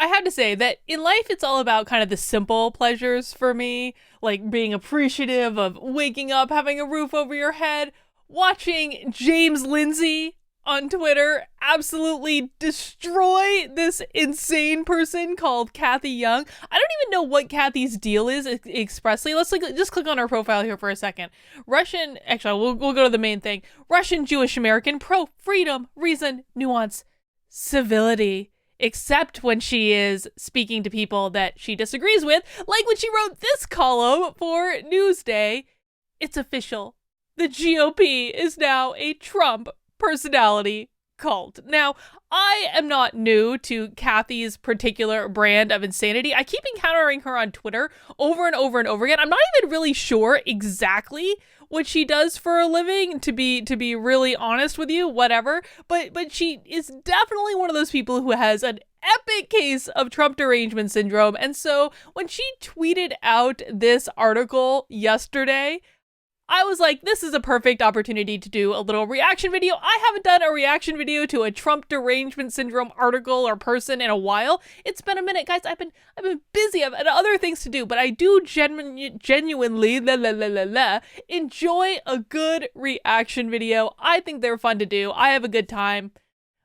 I have to say that in life, it's all about kind of the simple pleasures for me, like being appreciative of waking up, having a roof over your head, watching James Lindsay on Twitter absolutely destroy this insane person called Cathy Young. I don't even know what Cathy's deal is expressly. Let's just click on her profile here for a second. Actually, we'll go to the main thing. Russian Jewish American, pro freedom, reason, nuance, civility. Except when she is speaking to people that she disagrees with, like when she wrote this column for Newsday. It's official. The GOP is now a Trump personality cult. Now, I am not new to Cathy's particular brand of insanity. I keep encountering her on Twitter over and over and over again. I'm not even really sure exactly what she does for a living, to be really honest with you, whatever. But she is definitely one of those people who has an epic case of Trump derangement syndrome. And so when she tweeted out this article yesterday, I was like, this is a perfect opportunity to do a little reaction video. I haven't done a reaction video to a Trump derangement syndrome article or person in a while. It's been a minute, guys. I've been busy. I've had other things to do, but I do genuinely enjoy a good reaction video. I think they're fun to do. I have a good time.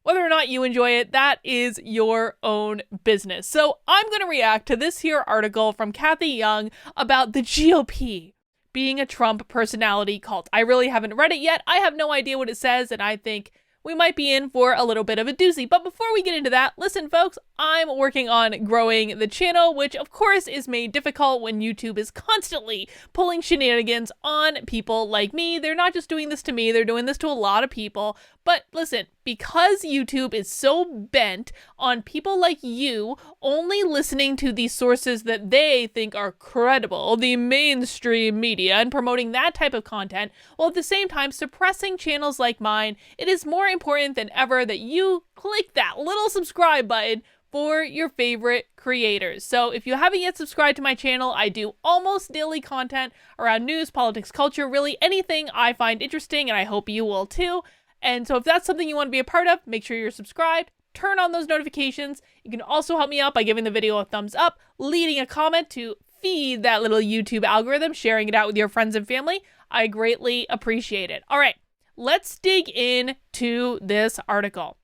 Whether or not you enjoy it, that is your own business. So I'm going to react to this here article from Cathy Young about the GOP being a Trump personality cult. I really haven't read it yet. I have no idea what it says, and I think we might be in for a little bit of a doozy. But before we get into that, listen, folks, I'm working on growing the channel, which of course is made difficult when YouTube is constantly pulling shenanigans on people like me. They're not just doing this to me, they're doing this to a lot of people. But listen, because YouTube is so bent on people like you only listening to the sources that they think are credible, the mainstream media, and promoting that type of content, while at the same time suppressing channels like mine, it is more important than ever that you click that little subscribe button for your favorite creators. So if you haven't yet subscribed to my channel, I do almost daily content around news, politics, culture, really anything I find interesting, and I hope you will too. And so if that's something you want to be a part of, make sure you're subscribed, turn on those notifications. You can also help me out by giving the video a thumbs up, leaving a comment to feed that little YouTube algorithm, sharing it out with your friends and family. I greatly appreciate it. All right, let's dig into this article.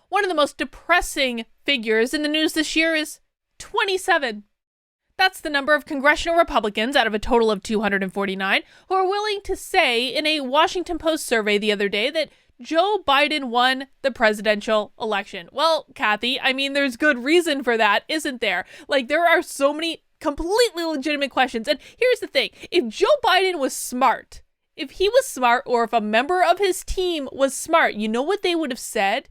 One of the most depressing figures in the news this year is 27. That's the number of congressional Republicans out of a total of 249 who are willing to say in a Washington Post survey the other day that Joe Biden won the presidential election. Well, Cathy, I mean, there's good reason for that, isn't there? Like, there are so many completely legitimate questions. And here's the thing. If Joe Biden was smart, if he was smart, or if a member of his team was smart, you know what they would have said?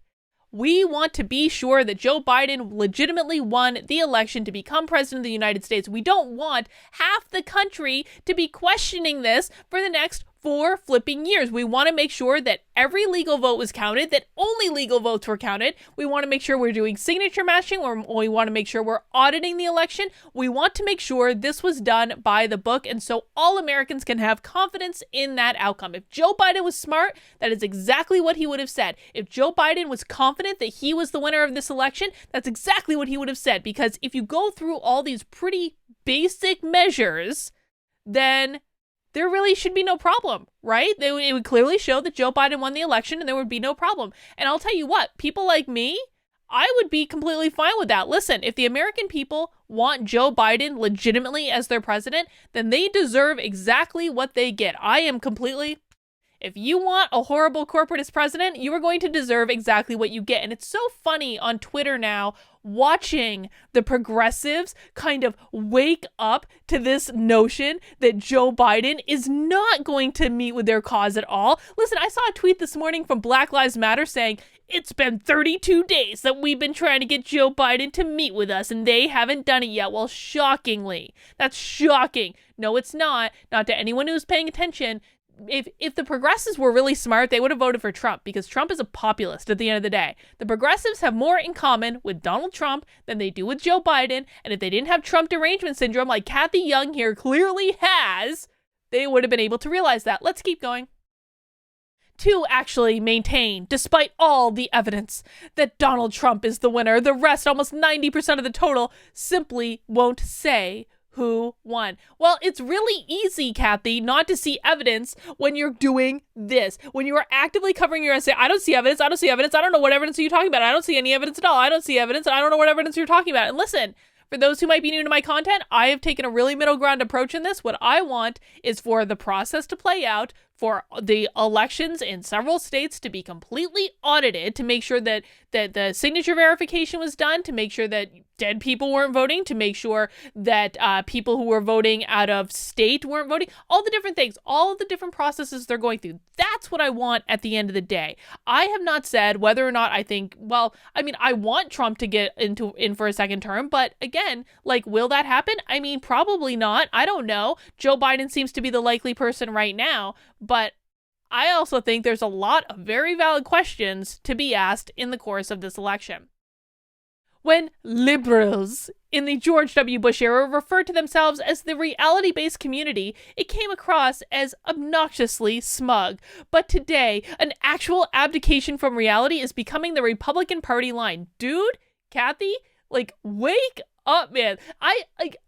We want to be sure that Joe Biden legitimately won the election to become president of the United States. We don't want half the country to be questioning this for the next 4 flipping years. We want to make sure that every legal vote was counted, that only legal votes were counted. We want to make sure we're doing signature matching, or we want to make sure we're auditing the election. We want to make sure this was done by the book, and so all Americans can have confidence in that outcome. If Joe Biden was smart, that is exactly what he would have said. If Joe Biden was confident that he was the winner of this election, that's exactly what he would have said. Because if you go through all these pretty basic measures, then there really should be no problem, right? It would clearly show that Joe Biden won the election and there would be no problem. And I'll tell you what, people like me, I would be completely fine with that. Listen, if the American people want Joe Biden legitimately as their president, then they deserve exactly what they get. If you want a horrible corporatist president, you are going to deserve exactly what you get. And it's so funny on Twitter now, watching the progressives kind of wake up to this notion that Joe Biden is not going to meet with their cause at all. Listen, I saw a tweet this morning from Black Lives Matter saying, it's been 32 days that we've been trying to get Joe Biden to meet with us, and they haven't done it yet. Well, shockingly, that's shocking. No, it's not. Not to anyone who's paying attention. If the progressives were really smart, they would have voted for Trump, because Trump is a populist at the end of the day. The progressives have more in common with Donald Trump than they do with Joe Biden, and if they didn't have Trump derangement syndrome like Cathy Young here clearly has, they would have been able to realize that. Let's keep going. to actually maintain, despite all the evidence, that Donald Trump is the winner. The rest, almost 90% of the total, simply won't say who won. Well, it's really easy, Cathy, not to see evidence when you're doing this. When you are actively covering your essay, I don't see evidence, I don't see evidence, I don't know what evidence are you talking about, I don't see any evidence at all, I don't see evidence, I don't know what evidence you're talking about. And listen, for those who might be new to my content, I have taken a really middle ground approach in this. What I want is for the process to play out, for the elections in several states to be completely audited, to make sure that the signature verification was done, to make sure that dead people weren't voting, to make sure that people who were voting out of state weren't voting, all the different things, all of the different processes they're going through. That's what I want at the end of the day. I have not said whether or not I think, well, I mean, I want Trump to get in for a second term, but again, like, will that happen? I mean, probably not. I don't know. Joe Biden seems to be the likely person right now, but I also think there's a lot of very valid questions to be asked in the course of this election. When liberals in the George W. Bush era referred to themselves as the reality-based community, it came across as obnoxiously smug. But today, an actual abdication from reality is becoming the Republican Party line. Dude, Cathy, like, wake up, man.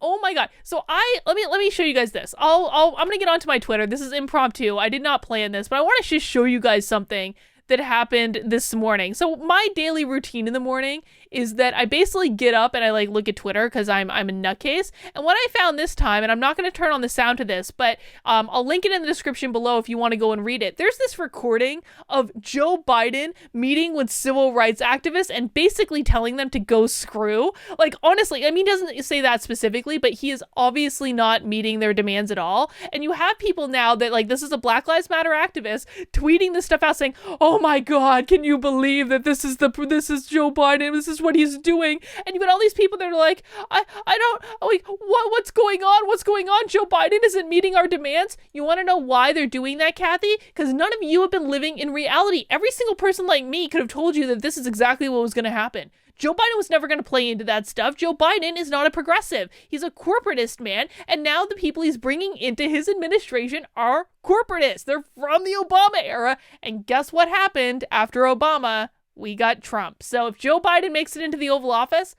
Oh my God. So let me show you guys this. I'm gonna get onto my Twitter. This is impromptu. I did not plan this, but I want to just show you guys something that happened this morning. So my daily routine in the morning is that I basically get up and I like look at Twitter because I'm a nutcase. And what I found this time, and I'm not going to turn on the sound to this, but I'll link it in the description below if you want to go and read it. There's this recording of Joe Biden meeting with civil rights activists and basically telling them to go screw. Like, honestly, I mean, he doesn't say that specifically, but he is obviously not meeting their demands at all. And you have people now that, like, this is a Black Lives Matter activist tweeting this stuff out saying, oh my God, can you believe that this is Joe Biden, this is what he's doing? And you got all these people that are like, I don't, like, what's going on? What's going on? Joe Biden isn't meeting our demands. You want to know why they're doing that, Cathy? Because none of you have been living in reality. Every single person like me could have told you that this is exactly what was going to happen. Joe Biden was never going to play into that stuff. Joe Biden is not a progressive. He's a corporatist, man. And now the people he's bringing into his administration are corporatists. They're from the Obama era. And guess what happened after Obama? We got Trump. So if Joe Biden makes it into the Oval Office,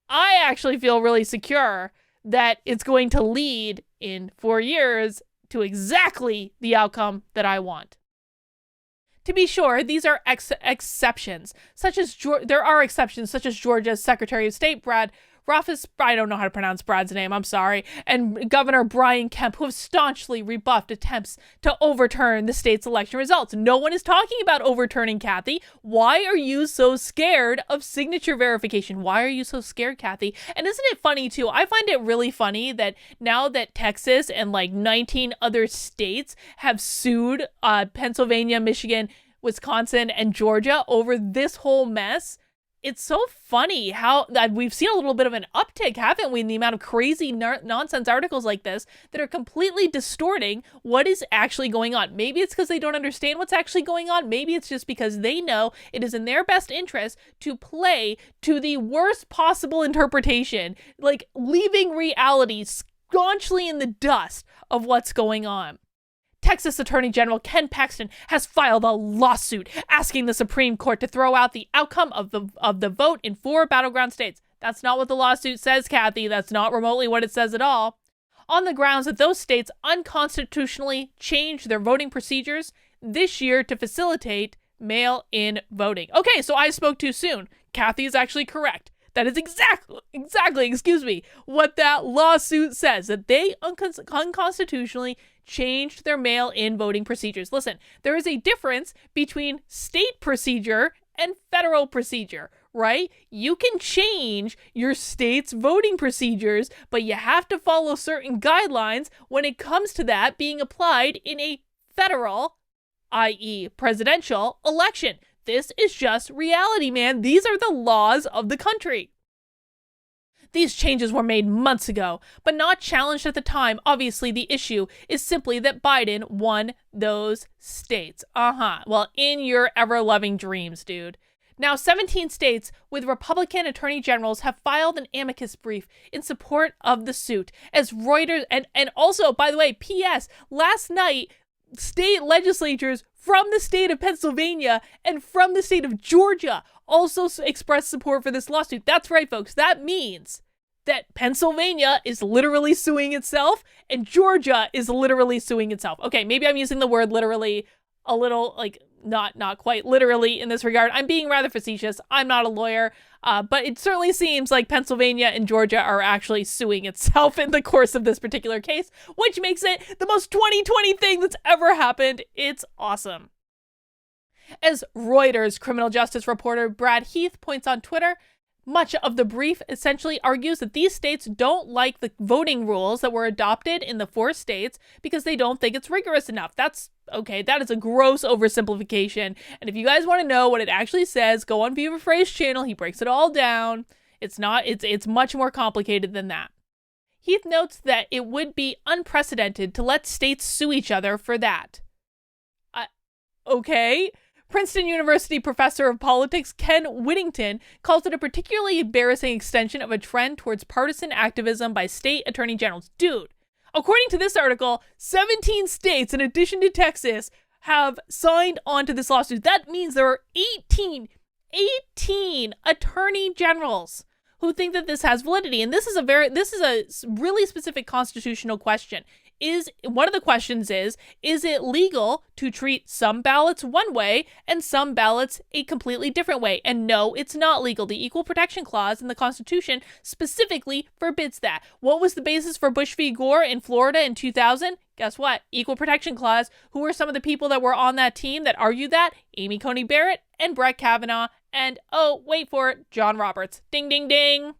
I actually feel really secure that it's going to lead in 4 years to exactly the outcome that I want. To be sure, these are exceptions, such as there are exceptions, such as Georgia's Secretary of State, Brad Rothfuss, I don't know how to pronounce Brad's name, I'm sorry, and Governor Brian Kemp, who have staunchly rebuffed attempts to overturn the state's election results. No one is talking about overturning, Cathy. Why are you so scared of signature verification? Why are you so scared, Cathy? And isn't it funny, too? I find it really funny that now that Texas and like 19 other states have sued Pennsylvania, Michigan, Wisconsin, and Georgia over this whole mess, it's so funny how that we've seen a little bit of an uptick, haven't we, in the amount of crazy nonsense articles like this that are completely distorting what is actually going on. Maybe it's because they don't understand what's actually going on. Maybe it's just because they know it is in their best interest to play to the worst possible interpretation, like leaving reality staunchly in the dust of what's going on. Texas Attorney General Ken Paxton has filed a lawsuit asking the Supreme Court to throw out the outcome of the vote in 4 battleground states. That's not what the lawsuit says, Cathy. That's not remotely what it says at all. On the grounds that those states unconstitutionally changed their voting procedures this year to facilitate mail-in voting. Okay, so I spoke too soon. Cathy is actually correct. That is exactly, what that lawsuit says, that they unconstitutionally changed their mail-in voting procedures. Listen, there is a difference between state procedure and federal procedure, right? You can change your state's voting procedures, but you have to follow certain guidelines when it comes to that being applied in a federal, i.e. presidential, election. This is just reality, man. These are the laws of the country. These changes were made months ago, but not challenged at the time. Obviously, the issue is simply that Biden won those states. Well, in your ever-loving dreams, dude. Now, 17 states with Republican attorney generals have filed an amicus brief in support of the suit. As Reuters, and also, by the way, P.S., last night, state legislatures from the state of Pennsylvania and from the state of Georgia also expressed support for this lawsuit. That's right, folks. That means that Pennsylvania is literally suing itself and Georgia is literally suing itself. Okay, maybe I'm using the word literally a little, like, not quite literally in this regard. I'm being rather facetious. I'm not a lawyer, but it certainly seems like Pennsylvania and Georgia are actually suing itself in the course of this particular case, which makes it the most 2020 thing that's ever happened. It's awesome. As Reuters criminal justice reporter Brad Heath points on Twitter, much of the brief essentially argues that these states don't like the voting rules that were adopted in the 4 states because they don't think it's rigorous enough. That's okay. That is a gross oversimplification. And if you guys want to know what it actually says, go on Viva Frey's channel. He breaks it all down. It's much more complicated than that. Heath notes that it would be unprecedented to let states sue each other for that. Okay. Princeton University professor of politics Ken Whittington calls it a particularly embarrassing extension of a trend towards partisan activism by state attorney generals. Dude, according to this article, 17 states, in addition to Texas, have signed on to this lawsuit. That means there are 18 attorney generals who think that this has validity. And this is a really specific constitutional question. One of the questions is it legal to treat some ballots one way and some ballots a completely different way? And no, it's not legal. The Equal Protection Clause in the Constitution specifically forbids that. What was the basis for Bush v. Gore in Florida in 2000? Guess what? Equal Protection Clause. Who were some of the people that were on that team that argued that? Amy Coney Barrett and Brett Kavanaugh and, oh, wait for it, John Roberts. Ding, ding, ding.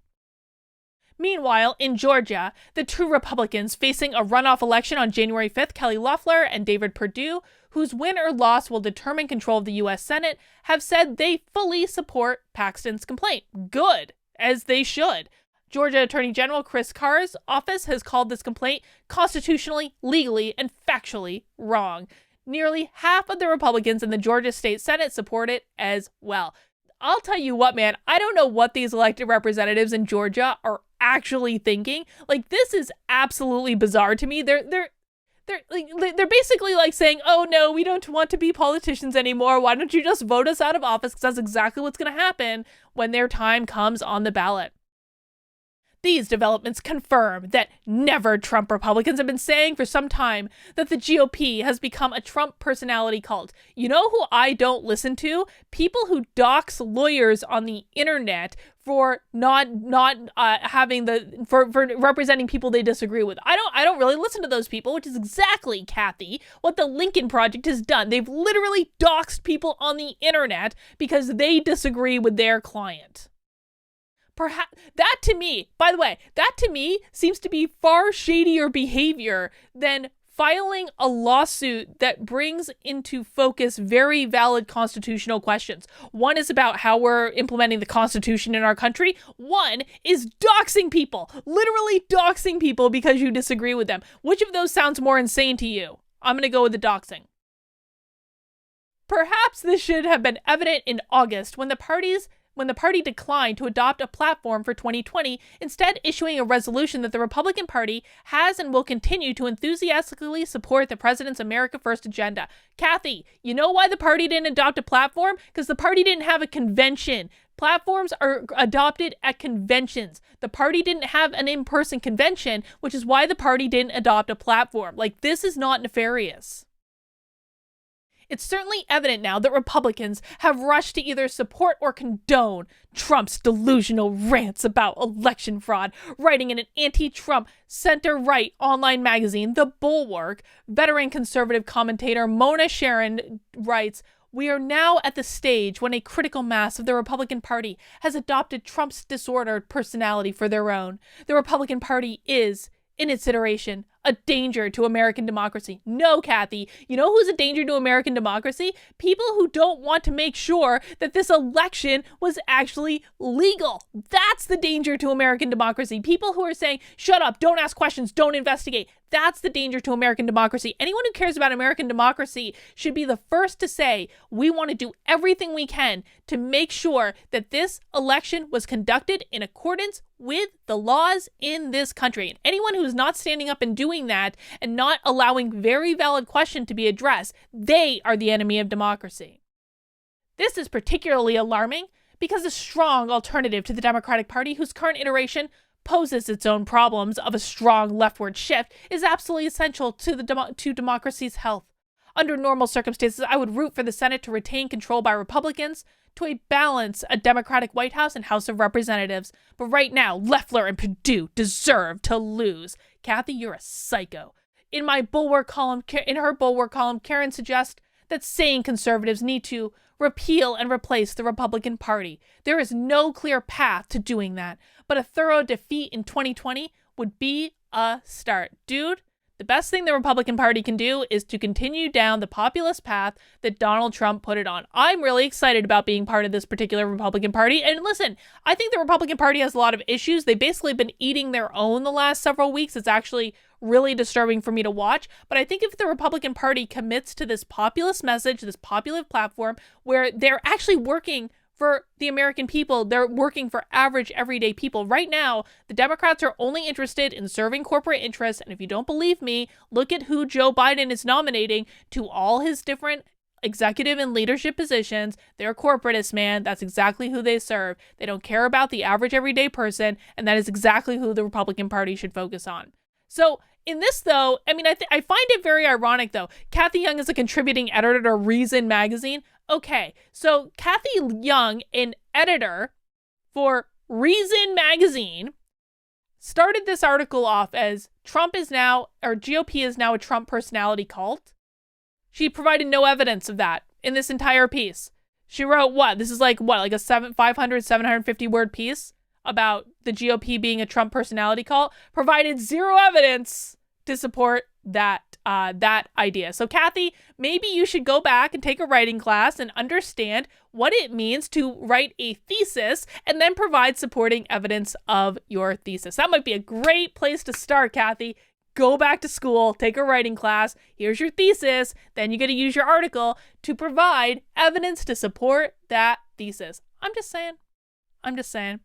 Meanwhile, in Georgia, the 2 Republicans facing a runoff election on January 5th, Kelly Loeffler and David Perdue, whose win or loss will determine control of the U.S. Senate, have said they fully support Paxton's complaint. Good, as they should. Georgia Attorney General Chris Carr's office has called this complaint constitutionally, legally, and factually wrong. Nearly half of the Republicans in the Georgia State Senate support it as well. I'll tell you what, man, I don't know what these elected representatives in Georgia are actually thinking. Like, this is absolutely bizarre to me. They're basically like saying, oh no, we don't want to be politicians anymore. Why don't you just vote us out of office? Because that's exactly what's going to happen when their time comes on the ballot. These developments confirm that never Trump Republicans have been saying for some time that the GOP has become a Trump personality cult. You know who I don't listen to? People who dox lawyers on the internet for not for representing people they disagree with. I don't really listen to those people, which is exactly, Cathy, what the Lincoln Project has done. They've literally doxed people on the internet because they disagree with their client. Perhaps that to me, by the way, seems to be far shadier behavior than filing a lawsuit that brings into focus very valid constitutional questions. One is about how we're implementing the Constitution in our country. One is doxing people, literally doxing people because you disagree with them. Which of those sounds more insane to you? I'm going to go with the doxing. Perhaps this should have been evident in August when the party declined to adopt a platform for 2020, instead issuing a resolution that the Republican Party has and will continue to enthusiastically support the president's America First agenda. Cathy, you know why the party didn't adopt a platform? Because the party didn't have a convention. Platforms are adopted at conventions. The party didn't have an in-person convention, which is why the party didn't adopt a platform. Like, this is not nefarious. It's certainly evident now that Republicans have rushed to either support or condone Trump's delusional rants about election fraud. Writing in an anti-Trump center-right online magazine, The Bulwark, veteran conservative commentator Mona Sharon writes, "We are now at the stage when a critical mass of the Republican Party has adopted Trump's disordered personality for their own. The Republican Party is, in its iteration, a danger to American democracy." No, Cathy. You know who's a danger to American democracy? People who don't want to make sure that this election was actually legal. That's the danger to American democracy. People who are saying, shut up, don't ask questions, don't investigate. That's the danger to American democracy. Anyone who cares about American democracy should be the first to say, we want to do everything we can to make sure that this election was conducted in accordance with the laws in this country. And anyone who's not standing up and doing doing that and not allowing very valid questions to be addressed, they are the enemy of democracy. This is particularly alarming because a strong alternative to the Democratic Party, whose current iteration poses its own problems of a strong leftward shift, is absolutely essential to democracy's health. Under normal circumstances, I would root for the Senate to retain control by Republicans to balance a Democratic White House and House of Representatives. But right now, Loeffler and Perdue deserve to lose. Cathy, you're a psycho. In her Bulwark column, Karen suggests that sane conservatives need to repeal and replace the Republican Party. There is no clear path to doing that, but a thorough defeat in 2020 would be a start. Dude, the best thing the Republican Party can do is to continue down the populist path that Donald Trump put it on. I'm really excited about being part of this particular Republican Party. And listen, I think the Republican Party has a lot of issues. They've basically been eating their own the last several weeks. It's actually really disturbing for me to watch. But I think if the Republican Party commits to this populist message, this populist platform, where they're actually working for the American people, they're working for average, everyday people. Right now, the Democrats are only interested in serving corporate interests. And if you don't believe me, look at who Joe Biden is nominating to all his different executive and leadership positions. They're corporatists, man. That's exactly who they serve. They don't care about the average, everyday person. And that is exactly who the Republican Party should focus on. So in this, though, I mean, I find it very ironic, though. Cathy Young is a contributing editor to Reason magazine. Okay, so Cathy Young, an editor for Reason magazine, started this article off as GOP is now a Trump personality cult. She provided no evidence of that in this entire piece. She wrote this is like a 750 word piece about the GOP being a Trump personality cult, provided zero evidence to support that idea. So Cathy, maybe you should go back and take a writing class and understand what it means to write a thesis and then provide supporting evidence of your thesis. That might be a great place to start, Cathy. Go back to school, take a writing class. Here's your thesis. Then you get to use your article to provide evidence to support that thesis. I'm just saying.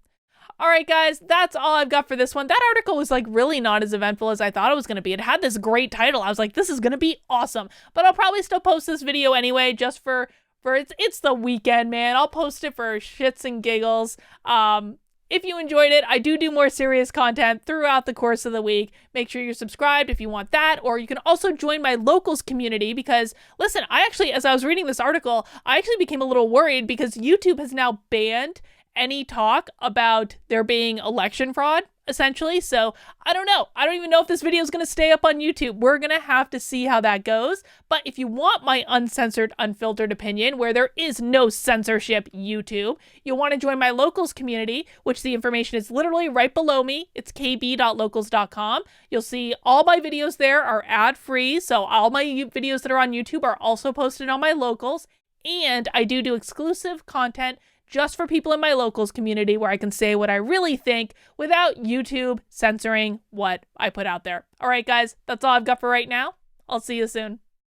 All right, guys, that's all I've got for this one. That article was really not as eventful as I thought it was going to be. It had this great title. I was like, this is going to be awesome. But I'll probably still post this video anyway, just for it's the weekend, man. I'll post it for shits and giggles. If you enjoyed it, I do more serious content throughout the course of the week. Make sure you're subscribed if you want that, or you can also join my locals community because, listen, as I was reading this article, I actually became a little worried because YouTube has now banned any talk about there being election fraud, essentially. So I don't know. I don't even know if this video is going to stay up on YouTube. We're going to have to see how that goes. But if you want my uncensored, unfiltered opinion, where there is no censorship YouTube, you'll want to join my locals community, which the information is literally right below me. It's kb.locals.com. You'll see all my videos there are ad-free. So all my videos that are on YouTube are also posted on my locals. And I do exclusive content just for people in my locals community where I can say what I really think without YouTube censoring what I put out there. All right, guys, that's all I've got for right now. I'll see you soon.